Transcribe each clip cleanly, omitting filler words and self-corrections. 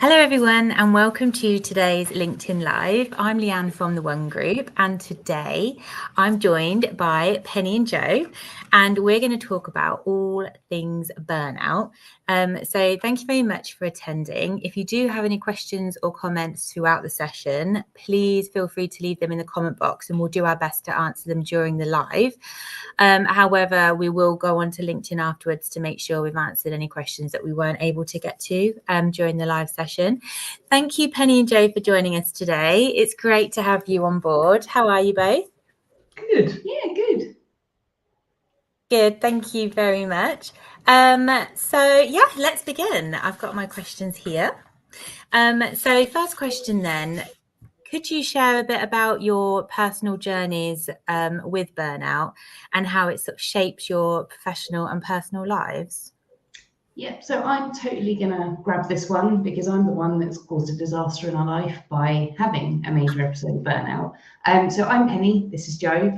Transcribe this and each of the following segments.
Hello everyone and welcome to today's LinkedIn Live. I'm Leanne from the One Group and today I'm joined by Penny and Jo and we're going to talk about all things burnout. So thank you very much for attending. If you do have any questions or comments throughout the session, please feel free to leave them in the comment box and we'll do our best to answer them during the live. However, we will go on to LinkedIn afterwards to make sure we've answered any questions that we weren't able to get to during the live session. Thank you, Penny and Jo, for joining us today. It's great to have you on board. How are you both? Good. Yeah, good. Good. Thank you very much. So let's begin. I've got my questions here. So first question then. Could you share a bit about your personal journeys with burnout and how it sort of shapes your professional and personal lives? Yeah, so I'm totally going to grab this one because I'm the one that's caused a disaster in our life by having a major episode of burnout. So I'm Penny, this is Jo.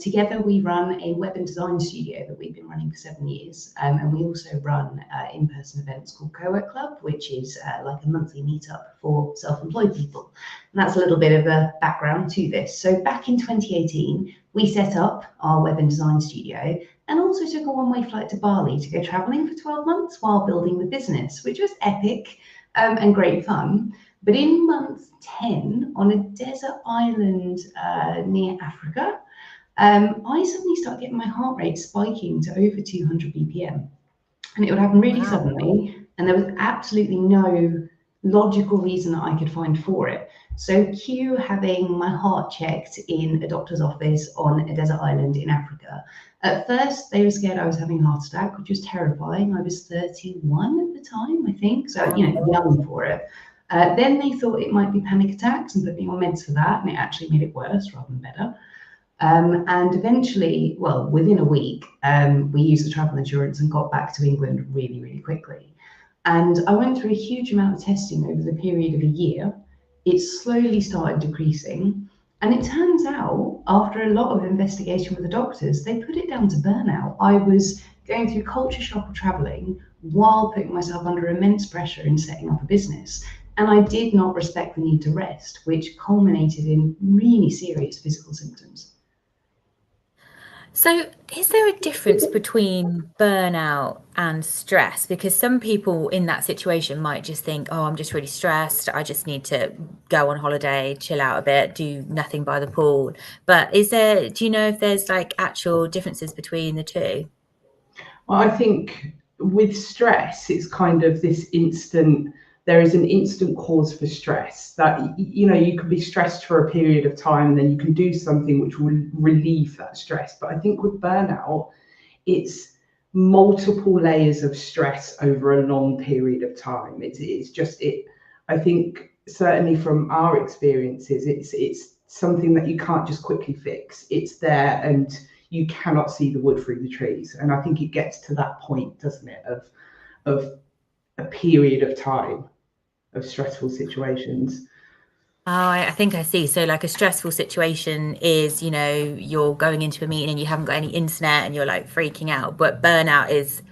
Together we run a web and design studio that we've been running for 7 years. And we also run in-person events called Co-work Club, which is like a monthly meetup for self-employed people. And that's a little bit of a background to this. So back in 2018, we set up our web and design studio and also took a one-way flight to Bali to go traveling for 12 months while building the business, which was epic and great fun. But in month 10, on a desert island near Africa, I suddenly started getting my heart rate spiking to over 200 BPM. And it would happen really suddenly, and there was absolutely no logical reason that I could find for it. So cue having my heart checked in a doctor's office on a desert island in Africa. At first, they were scared I was having a heart attack, which was terrifying. I was 31 at the time, I think, so young for it. Then they thought it might be panic attacks and put me on meds for that, and it actually made it worse rather than better. And eventually, well, within a week, we used the travel insurance and got back to England really, really quickly. And I went through a huge amount of testing over the period of a year. It slowly started decreasing. And it turns out, after a lot of investigation with the doctors, they put it down to burnout. I was going through culture shock of traveling while putting myself under immense pressure in setting up a business. And I did not respect the need to rest, which culminated in really serious physical symptoms. So is there a difference between burnout and stress? Because some people in that situation might just think, oh, I'm just really stressed. I just need to go on holiday, chill out a bit, do nothing by the pool. But do you know if there's like actual differences between the two? Well, I think with stress, it's kind of there is an instant cause for stress that, you can be stressed for a period of time and then you can do something which will relieve that stress. But I think with burnout, it's multiple layers of stress over a long period of time. I think certainly from our experiences, it's something that you can't just quickly fix. It's there and you cannot see the wood through the trees. And I think it gets to that point, doesn't it, of a period of time of stressful situations. Oh, I think I see. So like a stressful situation is, you're going into a meeting and you haven't got any internet and you're like freaking out. But burnout is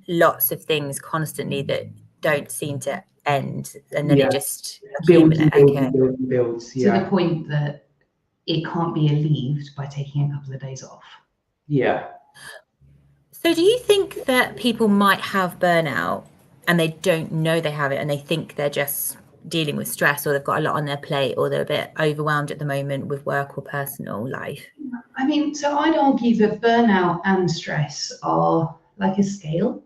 lots of things constantly that don't seem to end. And then it just builds and builds okay. and builds and builds. To the point that it can't be alleviated by taking a couple of days off. Yeah. So do you think that people might have burnout and they don't know they have it and they think they're just dealing with stress or they've got a lot on their plate or they're a bit overwhelmed at the moment with work or personal life? I mean, so I'd argue that burnout and stress are like a scale.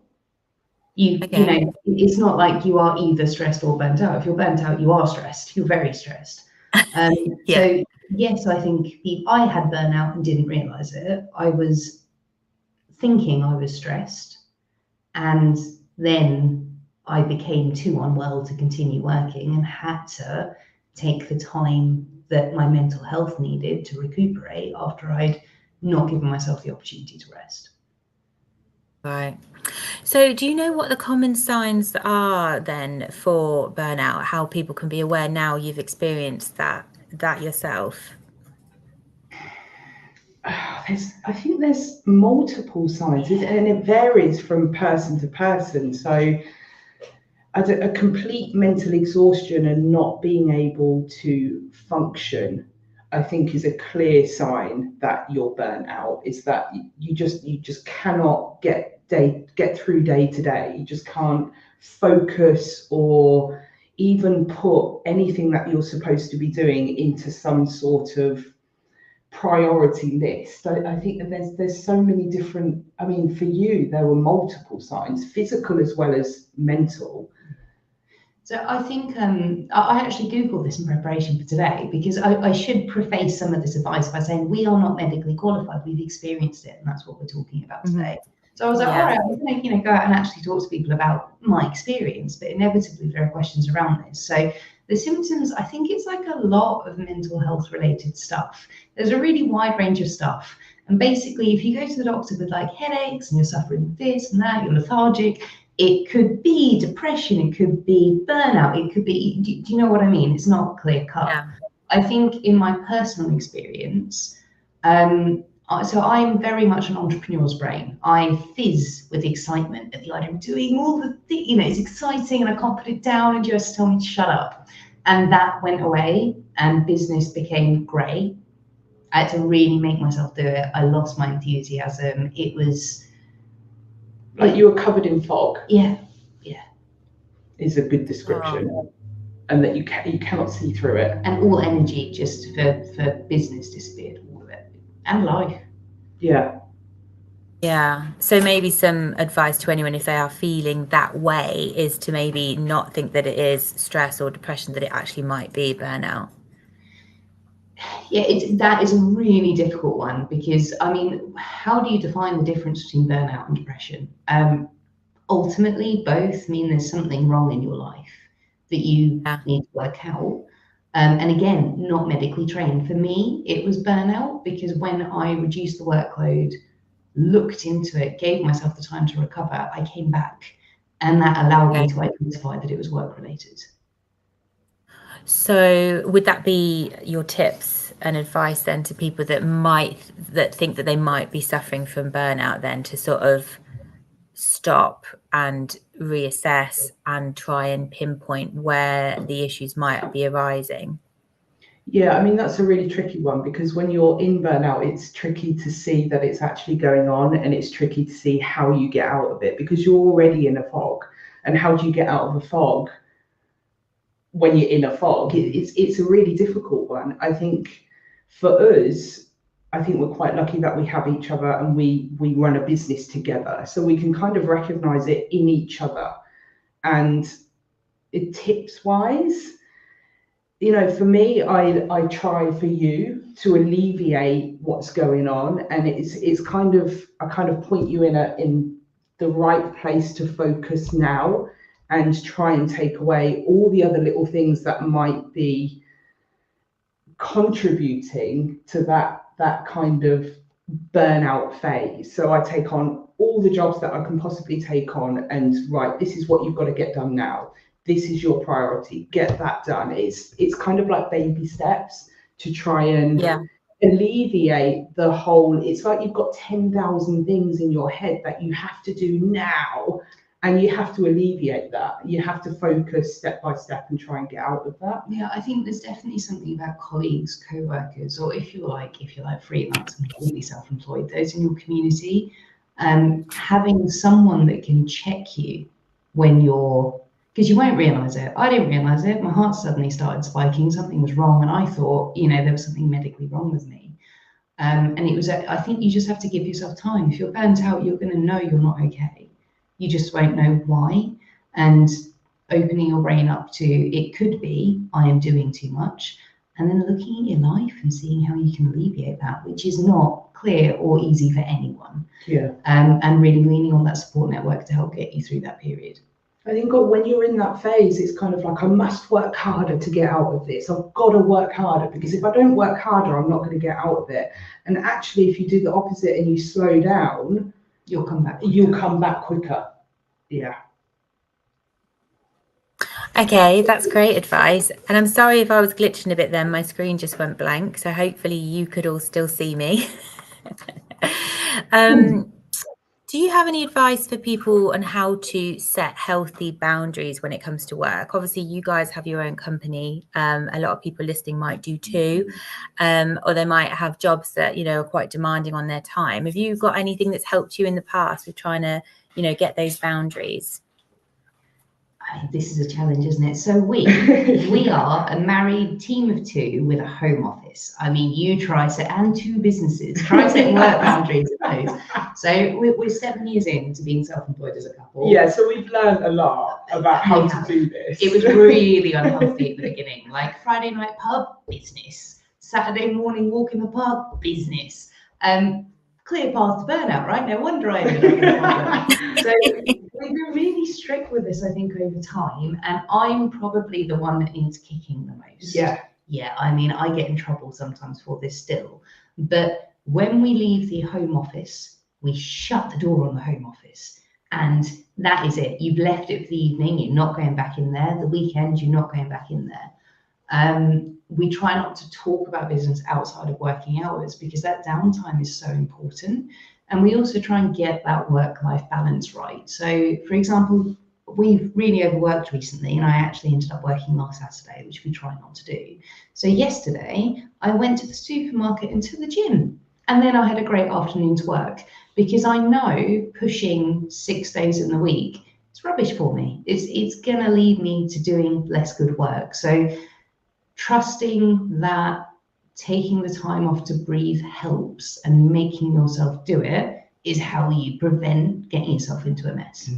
You know, it's not like you are either stressed or burnt out. If you're burnt out, you are stressed. You're very stressed. So yes, I think I had burnout and didn't realize it. I was thinking I was stressed, and then I became too unwell to continue working and had to take the time that my mental health needed to recuperate after I'd not given myself the opportunity to rest. Right. So do you know what the common signs are then for burnout, how people can be aware now you've experienced that yourself? I think there's multiple signs and it varies from person to person. So a complete mental exhaustion and not being able to function, I think, is a clear sign that you're burnt out. Is that you just cannot get through day to day. You just can't focus or even put anything that you're supposed to be doing into some sort of priority list. I think that there's so many different, I mean, for you there were multiple signs, physical as well as mental. So I think I actually Googled this in preparation for today, because I should preface some of this advice by saying we are not medically qualified. We've experienced it, and that's what we're talking about today. So I was like, all right, I'm going to go out and actually talk to people about my experience, but inevitably there are questions around this. So the symptoms, I think it's like a lot of mental health related stuff. There's a really wide range of stuff. And basically, if you go to the doctor with like headaches and you're suffering with this and that, you're lethargic, it could be depression, it could be burnout, it could be, do you know what I mean? It's not clear cut. Yeah. I think in my personal experience, so I'm very much an entrepreneur's brain. I fizz with excitement at the idea of doing all the things, it's exciting and I can't put it down, and just tell me to shut up. And that went away and business became grey. I had to really make myself do it. I lost my enthusiasm. It was like you were covered in fog. Yeah. Is a good description. And that you cannot see through it. And all energy just for business disappeared, all of it, and life. Yeah. So maybe some advice to anyone if they are feeling that way is to maybe not think that it is stress or depression, that it actually might be burnout. Yeah, that is a really difficult one, because I mean, how do you define the difference between burnout and depression? Ultimately, both mean there's something wrong in your life that you need to work out. And again, not medically trained. For me, it was burnout, because when I reduced the workload, looked into it, gave myself the time to recover, I came back, and that allowed me to identify that it was work related. So would that be your tips and advice then to people that think that they might be suffering from burnout, then to sort of stop and reassess and try and pinpoint where the issues might be arising? Yeah, I mean, that's a really tricky one, because when you're in burnout, it's tricky to see that it's actually going on, and it's tricky to see how you get out of it, because you're already in a fog. And how do you get out of a fog when you're in a fog? It's a really difficult one. I think for us, I think we're quite lucky that we have each other and we run a business together, so we can kind of recognize it in each other. And tips wise, for me, I try for you to alleviate what's going on, and it's kind of, I kind of point you in the right place to focus now, and try and take away all the other little things that might be contributing to that kind of burnout phase. So I take on all the jobs that I can possibly take on, and right, this is what you've got to get done now. This is your priority. Get that done. It's kind of like baby steps to try and alleviate the whole. It's like you've got 10,000 things in your head that you have to do now, and you have to alleviate that. You have to focus step by step and try and get out of that. Yeah, I think there's definitely something about colleagues, co-workers, or if you're like freelance and completely self-employed, those in your community, having someone that can check you when you're, because you won't realize it. I didn't realize it. My heart suddenly started spiking. Something was wrong, and I thought, there was something medically wrong with me. And it was. I think you just have to give yourself time. If you're burnt out, you're going to know you're not okay. You just won't know why. And opening your brain up to, it could be, I am doing too much, and then looking at your life and seeing how you can alleviate that, which is not clear or easy for anyone. Yeah. And really leaning on that support network to help get you through that period. I think when you're in that phase, it's kind of like, I must work harder to get out of this. I've got to work harder, because if I don't work harder, I'm not going to get out of it. And actually, if you do the opposite and you slow down, you'll come back quicker. You'll come back quicker. Yeah. Okay, that's great advice. And I'm sorry if I was glitching a bit then. My screen just went blank. So hopefully you could all still see me. Do you have any advice for people on how to set healthy boundaries when it comes to work? Obviously, you guys have your own company. A lot of people listening might do too, or they might have jobs that, you know, are quite demanding on their time. Have you got anything that's helped you in the past with trying to, you know, get those boundaries? This is a challenge, isn't it? So we are a married team of two with a home office. I mean, you try to, and two businesses, try setting work boundaries at those. So we're 7 years into being self-employed as a couple. Yeah, so we've learned a lot about how to do this. It was really unhealthy at the beginning. Like Friday night pub, business. Saturday morning walk in the park, business. Clear path to burnout, right? No wonder I ended up in a problem. So we've been really strict with this, I think, over time, and I'm probably the one that needs kicking the most. Yeah, I mean, I get in trouble sometimes for this still, but when we leave the home office, we shut the door on the home office, and that is it. You've left it for the evening, you're not going back in there. The weekend, you're not going back in there. We try not to talk about business outside of working hours because that downtime is so important. And we also try and get that work-life balance right. So, for example, we've really overworked recently, and I actually ended up working last Saturday, which we try not to do. So yesterday, I went to the supermarket and to the gym, and then I had a great afternoon to work because I know pushing 6 days in the week, it's rubbish for me. It's going to lead me to doing less good work. So trusting that taking the time off to breathe helps and making yourself do it is how you prevent getting yourself into a mess.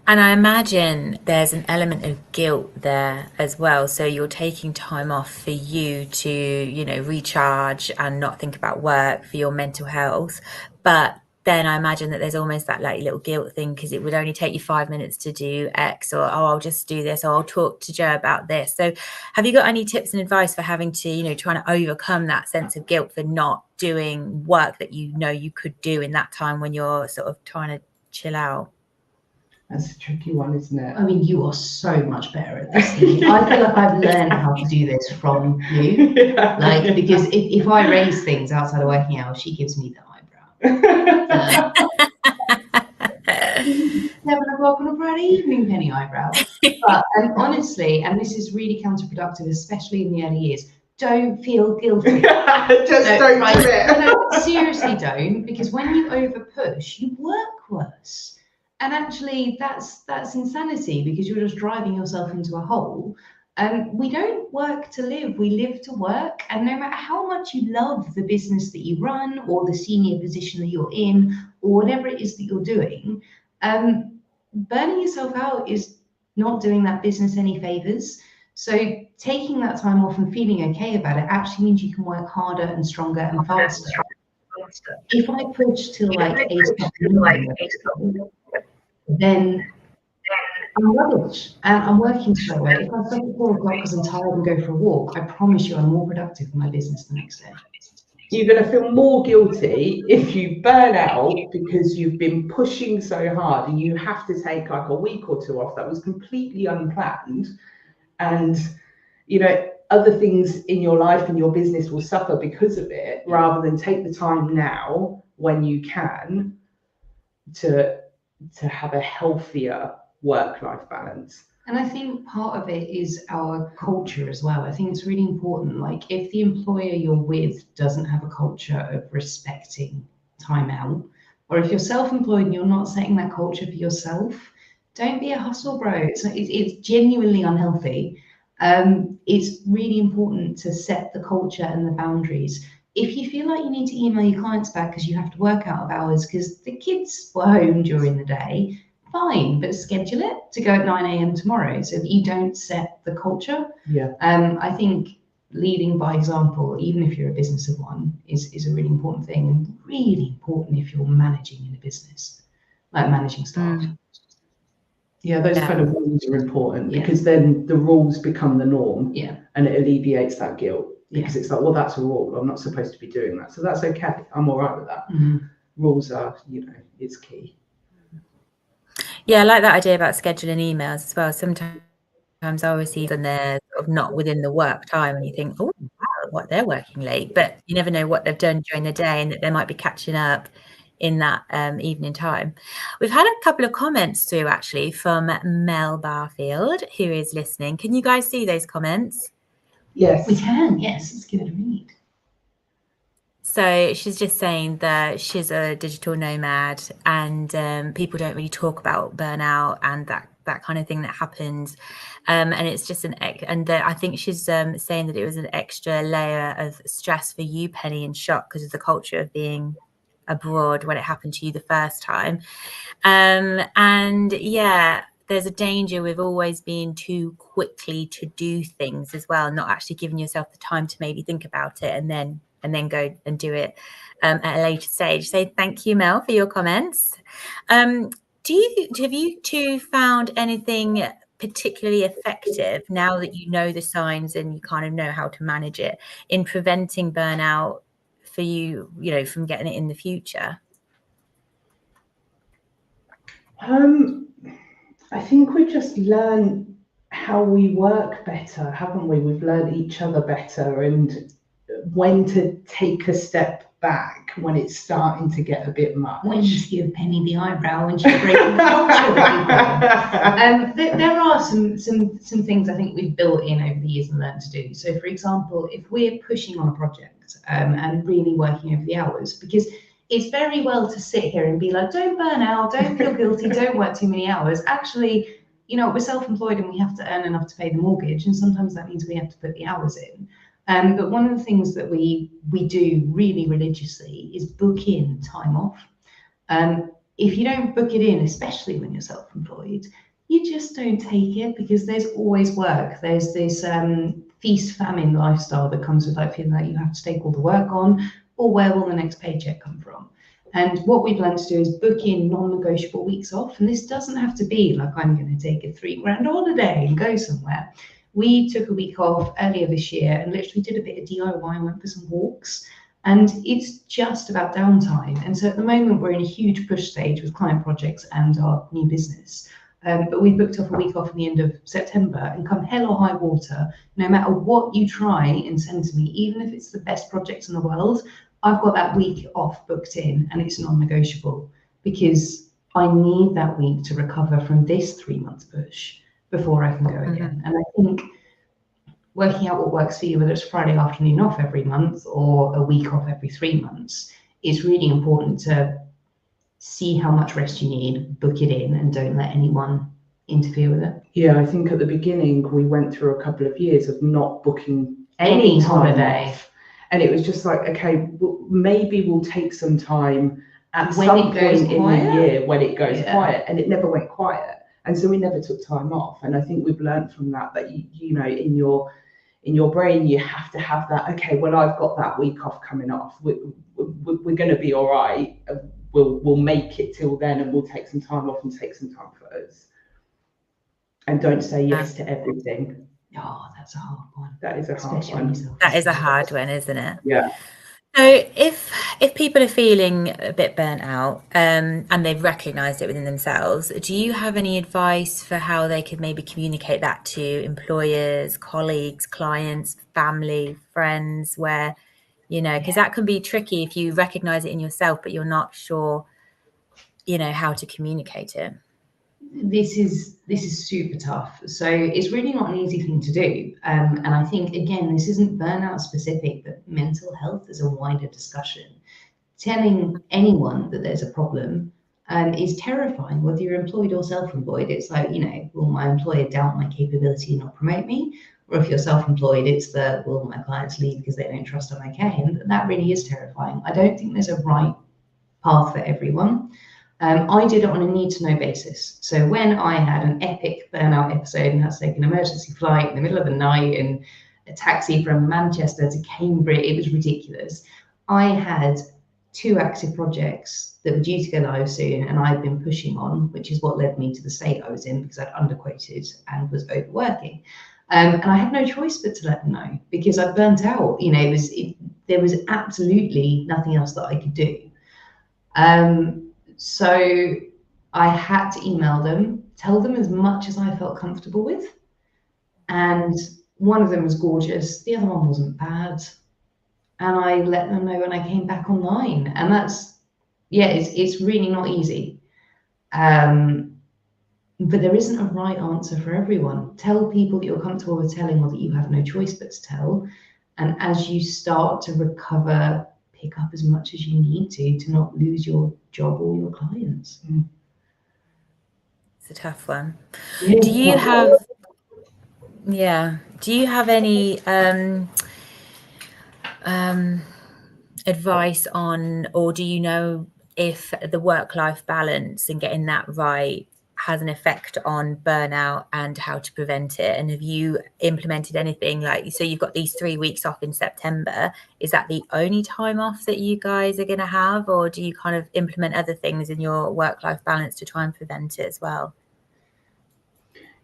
And I imagine there's an element of guilt there as well. So you're taking time off for you to, you know, recharge and not think about work, for your mental health. But then I imagine that there's almost that like little guilt thing because it would only take you 5 minutes to do X, or, oh, I'll just do this, or I'll talk to Jo about this. So have you got any tips and advice for having to, you know, trying to overcome that sense of guilt for not doing work that you know you could do in that time when you're sort of trying to chill out? That's a tricky one, isn't it? I mean, you are so much better at this than me. I feel like I've learned how to do this from you. Like, because if I raise things outside of working hours, she gives me the eyebrow. 7 o'clock on a Friday evening, Penny eyebrow. But honestly, and this is really counterproductive, especially in the early years, don't feel guilty. Just don't do it. No, seriously don't, because when you over push, you work worse. And actually, that's insanity because you're just driving yourself into a hole. We don't work to live, we live to work. And no matter how much you love the business that you run or the senior position that you're in or whatever it is that you're doing, burning yourself out is not doing that business any favors. So taking that time off and feeling okay about it actually means you can work harder and stronger and faster. If I push till like 8 o'clock in the morning, then I'm rubbish and I'm working straight away. If I stop at 4 o'clock because I'm tired and go for a walk, I promise you I'm more productive in my business the next day. You're going to feel more guilty if you burn out because you've been pushing so hard and you have to take like a week or two off that was completely unplanned. And, you know, other things in your life and your business will suffer because of it, rather than take the time now when you can to have a healthier work-life balance. And I think part of it is our culture as well. I think it's really important. Like if the employer you're with doesn't have a culture of respecting time out, or if you're self-employed and you're not setting that culture for yourself, don't be a hustle bro. It's genuinely unhealthy. It's really important to set the culture and the boundaries. If you feel like you need to email your clients back because you have to work out of hours because the kids were home during the day, fine, but schedule it to go at 9 a.m. tomorrow so that you don't set the culture. Yeah. I think leading by example, even if you're a business of one, is a really important thing, and really important if you're managing in a business, like managing staff. Yeah, those kind of rules are important because then the rules become the norm, and it alleviates that guilt because it's like, well, that's a rule. I'm not supposed to be doing that, so that's okay. I'm all right with that. Rules are, you know, it's key. Yeah, I like that idea about scheduling emails as well. Sometimes I receive them, they're sort of not within the work time, and you think, oh, wow, what, they're working late, but you never know what they've done during the day and that they might be catching up. in that evening time. We've had a couple of comments through actually from Mel Barfield, who is listening. Can you guys see those comments? Yes. We can, yes, let's give it a read. So she's just saying that she's a digital nomad and people don't really talk about burnout and that kind of thing that happens. And it's just I think she's saying that it was an extra layer of stress for you, Penny, and shock because of the culture of being abroad when it happened to you the first time. And yeah, there's a danger with always being too quickly to do things as well, not actually giving yourself the time to maybe think about it and then go and do it at a later stage. So thank you, Mel, for your comments. Have you two found anything particularly effective now that you know the signs and you kind of know how to manage it in preventing burnout for you, from getting it in the future? I think we've just learned how we work better, haven't we? We've learned each other better and when to take a step back when it's starting to get a bit much. When to give Penny the eyebrow when she's breaking the culture that we've got. There are some things I think we've built in over the years and learned to do. So for example, if we're pushing on a project and really working over the hours, because it's very well to sit here and be like, don't burn out, don't feel guilty, don't work too many hours. Actually, we're self-employed and we have to earn enough to pay the mortgage. And sometimes that means we have to put the hours in. But one of the things that we do really religiously is book in time off. If you don't book it in, especially when you're self-employed, you just don't take it because there's always work. There's this feast-famine lifestyle that comes with like feeling like you have to take all the work on, or where will the next paycheck come from? And what we've learned to do is book in non-negotiable weeks off. And this doesn't have to be like I'm going to take a $3,000 holiday and go somewhere. We took a week off earlier this year and literally did a bit of DIY and went for some walks. And it's just about downtime. And so at the moment, we're in a huge push stage with client projects and our new business. But we booked off a week off at the end of September, and come hell or high water, no matter what you try and send to me, even if it's the best projects in the world, I've got that week off booked in and it's non-negotiable because I need that week to recover from this 3-month push before I can go again. And I think working out what works for you, whether it's Friday afternoon off every month or a week off every 3 months, is really important to see how much rest you need, book it in, and don't let anyone interfere with it. Yeah, I think at the beginning we went through a couple of years of not booking any holiday. And it was just like, okay, maybe we'll take some time at when some it goes point in quiet. the year when it goes quiet, and it never went quiet. And so we never took time off. And I think we've learned from that in your brain, you have to have that, okay, well, I've got that week off coming off. We're going to be all right. We'll make it till then, and we'll take some time off and take some time for us. And don't say yes to everything. Oh, that's a hard one. That is a hard one. That is a hard one, isn't it? Yeah. So if people are feeling a bit burnt out and they've recognised it within themselves, do you have any advice for how they could maybe communicate that to employers, colleagues, clients, family, friends, where, because that can be tricky if you recognise it in yourself, but you're not sure, how to communicate it. This is super tough. So it's really not an easy thing to do. And I think, again, this isn't burnout specific, but mental health is a wider discussion. Telling anyone that there's a problem is terrifying, whether you're employed or self-employed. It's like, will my employer doubt my capability and not promote me? Or if you're self-employed, it's will my clients leave because they don't trust I'm okay? And that really is terrifying. I don't think there's a right path for everyone. I did it on a need-to-know basis. So when I had an epic burnout episode and had to take an emergency flight in the middle of the night and a taxi from Manchester to Cambridge, it was ridiculous. I had 2 active projects that were due to go live soon, and I'd been pushing on, which is what led me to the state I was in because I'd underquoted and was overworking. And I had no choice but to let them know because I burnt out. There was absolutely nothing else that I could do. So I had to email them, tell them as much as I felt comfortable with. And one of them was gorgeous. The other one wasn't bad. And I let them know when I came back online. And that's yeah, it's really not easy. But there isn't a right answer for everyone. Tell people that you're comfortable with telling, or that you have no choice but to tell. And as you start to recover, pick up as much as you need to not lose your job or your clients. It's a tough one. Yeah. Do you have any advice on, or do you know if the work-life balance and getting that right has an effect on burnout and how to prevent it? And have you implemented anything, like, so you've got these 3 weeks off in September, is that the only time off that you guys are going to have, or do you kind of implement other things in your work-life balance to try and prevent it as well?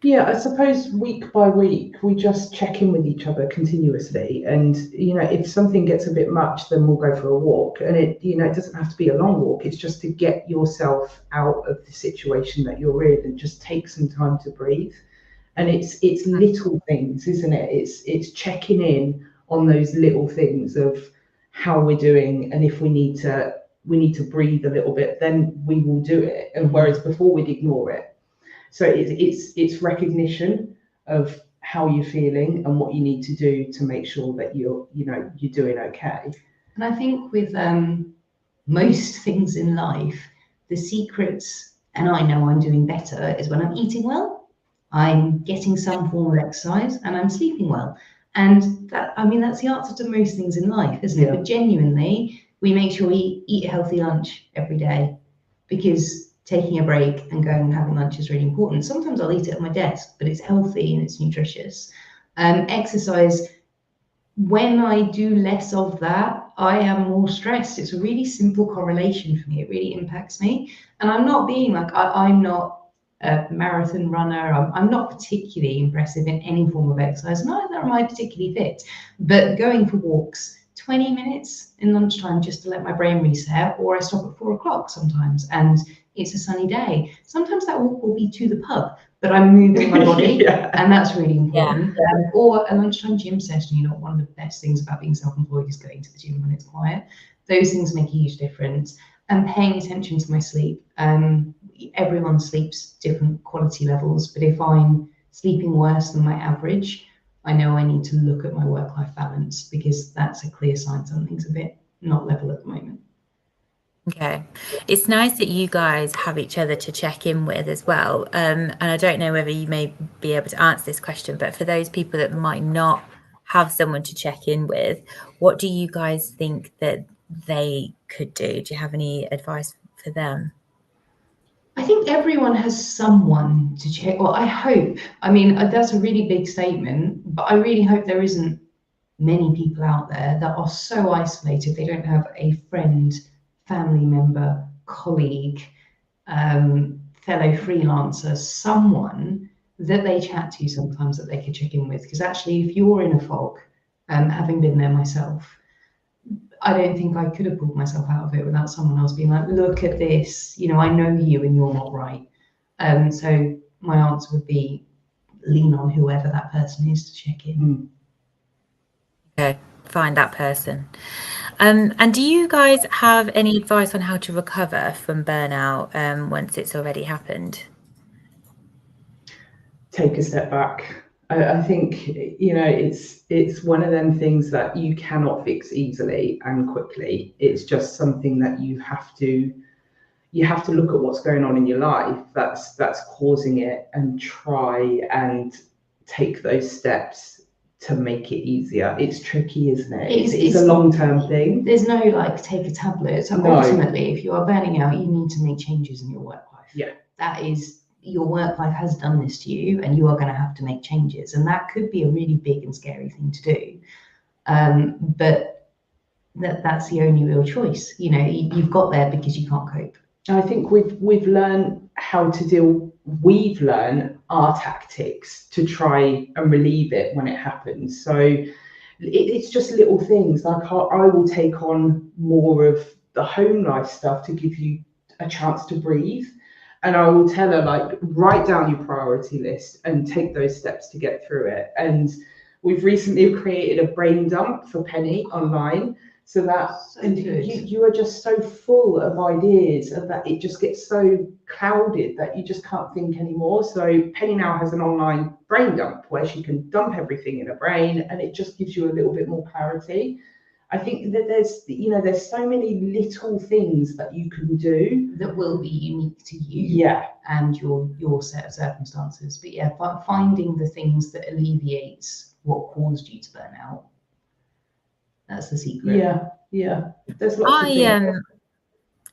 Yeah, I suppose week by week, we just check in with each other continuously. And, if something gets a bit much, then we'll go for a walk. And it doesn't have to be a long walk. It's just to get yourself out of the situation that you're in and just take some time to breathe. And it's little things, isn't it? It's checking in on those little things of how we're doing. And if we need to breathe a little bit, then we will do it. And whereas before we'd ignore it. So it's recognition of how you're feeling and what you need to do to make sure that you're doing okay. And I think with most things in life, the secrets, and I know I'm doing better, is when I'm eating well, I'm getting some form of exercise, and I'm sleeping well. And that's the answer to most things in life, isn't it? But genuinely, we make sure we eat a healthy lunch every day, because taking a break and going and having lunch is really important. Sometimes I'll eat it at my desk, but it's healthy and it's nutritious. Exercise, when I do less of that, I am more stressed. It's a really simple correlation for me. It really impacts me. And I'm not being like, I'm not a marathon runner. I'm not particularly impressive in any form of exercise. Neither am I particularly fit. But going for walks, 20 minutes in lunchtime just to let my brain reset, or I stop at 4 o'clock sometimes and it's a sunny day. Sometimes that walk will be to the pub, but I'm moving my body, and that's really important. Or a lunchtime gym session. One of the best things about being self-employed is going to the gym when it's quiet. Those things make a huge difference. And paying attention to my sleep. Everyone sleeps different quality levels, but if I'm sleeping worse than my average, I know I need to look at my work-life balance, because that's a clear sign something's a bit not level at the moment. Okay, it's nice that you guys have each other to check in with as well. And I don't know whether you may be able to answer this question, but for those people that might not have someone to check in with, what do you guys think that they could do? Do you have any advice for them? I think everyone has someone to check, or I hope. That's a really big statement, but I really hope there isn't many people out there that are so isolated they don't have a friend, family member, colleague, fellow freelancer, someone that they chat to sometimes that they could check in with. Because actually, if you're in a fog, having been there myself, I don't think I could have pulled myself out of it without someone else being like, look at this, I know you and you're not right. So my answer would be lean on whoever that person is to check in. Okay, find that person. And do you guys have any advice on how to recover from burnout once it's already happened? Take a step back. I think it's one of them things that you cannot fix easily and quickly. It's just something that you have to look at what's going on in your life that's causing it, and try and take those steps to make it easier. It's tricky, isn't it? It's a long-term thing. There's no take a tablet. So ultimately, if you are burning out, you need to make changes in your work life. Yeah. That is, your work life has done this to you, and you are going to have to make changes. And that could be a really big and scary thing to do. But that's the only real choice. You've got there because you can't cope. I think we've learned how to deal. We've learned our tactics to try and relieve it when it happens. So it's just little things. Like I will take on more of the home life stuff to give you a chance to breathe. And I will tell her, write down your priority list and take those steps to get through it. And we've recently created a brain dump for Penny online. So that So good. you are just so full of ideas, and that it just gets so clouded that you just can't think anymore. So Penny now has an online brain dump where she can dump everything in her brain, and it just gives you a little bit more clarity. I think that there's so many little things that you can do that will be unique to you, yeah, and your set of circumstances. But yeah, finding the things that alleviates what caused you to burn out. That's the secret. Yeah. There's lots of things.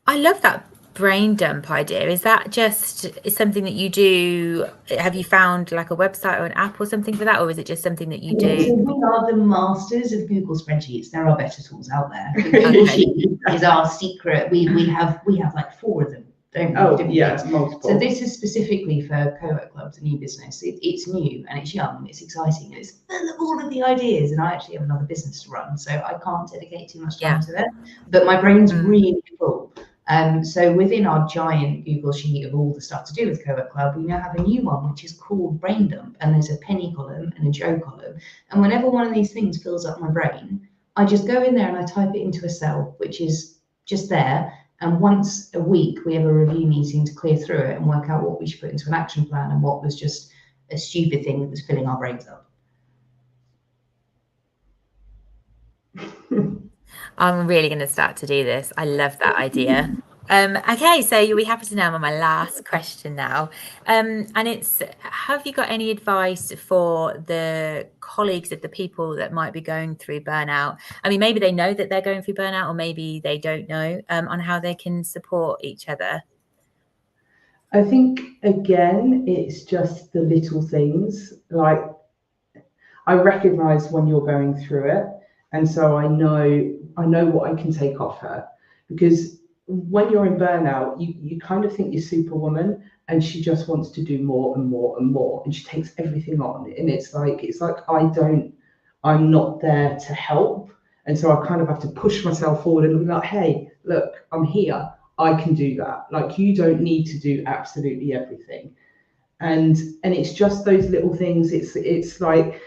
I love that brain dump idea. Is that just something that you do? Have you found like a website or an app or something for that, or is it just something that you do? So we are the masters of Google spreadsheets. There are better tools out there. Google Sheet is our secret. We have like 4 of them. Multiple. So this is specifically for co-work clubs, a new business. It's new and it's young, it's exciting, and it's full of all of the ideas. And I actually have another business to run, so I can't dedicate too much time to it. But my brain's really full. So within our giant Google Sheet of all the stuff to do with co-work club, we now have a new one which is called Brain Dump, and there's a Penny column and a Jo column. And whenever one of these things fills up my brain, I just go in there and I type it into a cell, which is just there. And once a week, we have a review meeting to clear through it and work out what we should put into an action plan and what was just a stupid thing that was filling our brains up. I'm really going to start to do this. I love that idea. Okay, so you'll be happy to know I'm on my last question now. And it's, have you got any advice for the colleagues of the people that might be going through burnout? I mean, maybe they know that they're going through burnout, or maybe they don't know, on how they can support each other. I think, again, it's just the little things. Like, I recognize when you're going through it. And so I know what I can take off her, because when you're in burnout, you kind of think you're Superwoman, and she just wants to do more and more and more, and she takes everything on. And it's like I'm not there to help, and so I kind of have to push myself forward and be like, hey, look, I'm here, I can do that. Like, you don't need to do absolutely everything. And it's just those little things. It's like,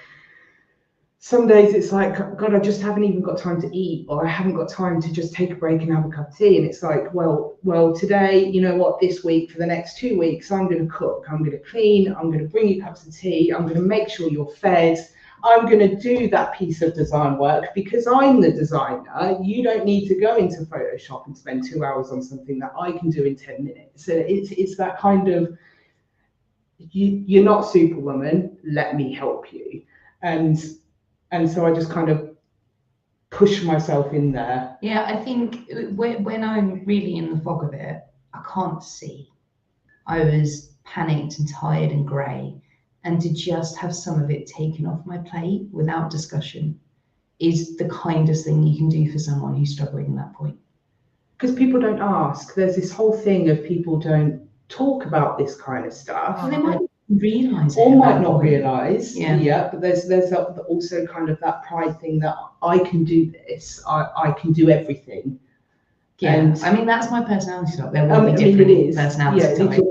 some days it's like, God, I just haven't even got time to eat, or I haven't got time to just take a break and have a cup of tea. And it's like, well, today, you know what, this week, for the next 2 weeks, I'm going to cook, I'm going to clean, I'm going to bring you cups of tea, I'm going to make sure you're fed, I'm going to do that piece of design work because I'm the designer. You don't need to go into Photoshop and spend 2 hours on something that I can do in 10 minutes. So it's that kind of, you're not Superwoman, let me help you. And so I just kind of push myself in there. Yeah, I think when I'm really in the fog of it, I can't see. I was panicked and tired and grey. And to just have some of it taken off my plate without discussion is the kindest thing you can do for someone who's struggling at that point. Because people don't ask. There's this whole thing of people don't talk about this kind of stuff. Well, they might realise it. Or might not realise. Yeah. But there's also kind of that pride thing that I can do this. I can do everything. Yeah. And I mean, that's my personality type. There will be different personality types.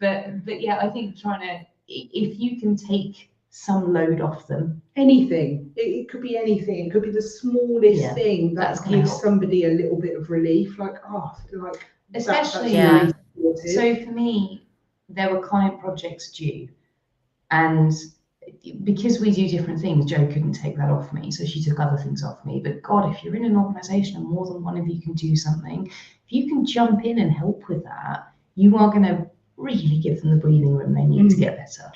But yeah, I think trying to, if you can take some load off them. Anything. It could be anything. It could be the smallest thing that gives somebody a little bit of relief. Like, especially, so for me, there were client projects due, and because we do different things, Jo couldn't take that off me, so she took other things off me. But God, if you're in an organisation and more than one of you can do something, if you can jump in and help with that, you are going to really give them the breathing room they need to get better.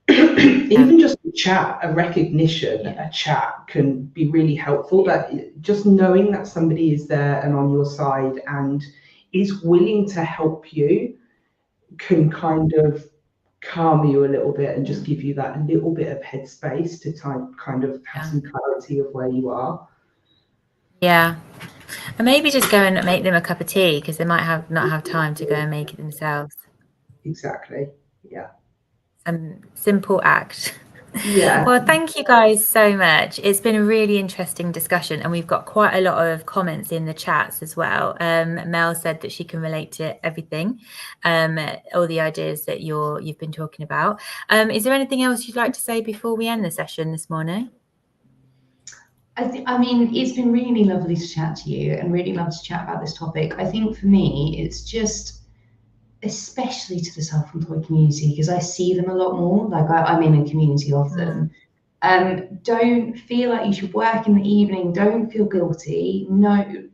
Even just a chat, a recognition, a chat can be really helpful. That just knowing that somebody is there and on your side and is willing to help you can kind of calm you a little bit and just give you that little bit of headspace to kind of have some clarity of where you are. Yeah. And maybe just go and make them a cup of tea, because they might not have time to go and make it themselves. Exactly. Yeah. Simple act. Yeah. Well, thank you guys so much. It's been a really interesting discussion, and we've got quite a lot of comments in the chats as well. Mel said that she can relate to everything, all the ideas that you've been talking about. Is there anything else you'd like to say before we end the session this morning? I mean, it's been really lovely to chat to you and really love to chat about this topic. I think for me, it's just, especially to the self-employed community, because I see them a lot more. Like I'm in a community of them. Don't feel like you should work in the evening. Don't feel guilty. No,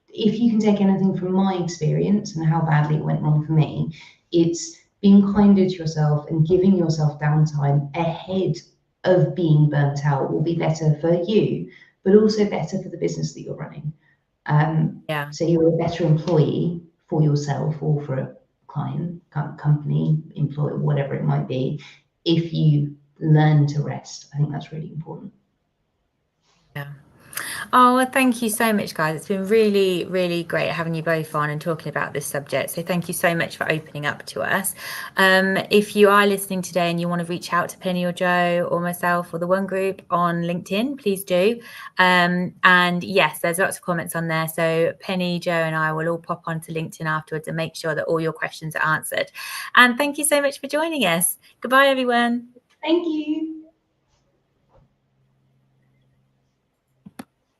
if you can take anything from my experience and how badly it went wrong for me, it's being kinder to yourself and giving yourself downtime ahead of being burnt out will be better for you, but also better for the business that you're running. So you're a better employee for yourself or for a client, company, employer, whatever it might be, if you learn to rest. I think that's really important. Yeah. Oh, well, thank you so much, guys. It's been really, really great having you both on and talking about this subject. So thank you so much for opening up to us. If you are listening today and you want to reach out to Penny or Jo or myself or the One Group on LinkedIn, please do. And yes, there's lots of comments on there. So Penny, Jo and I will all pop onto LinkedIn afterwards and make sure that all your questions are answered. And thank you so much for joining us. Goodbye, everyone. Thank you.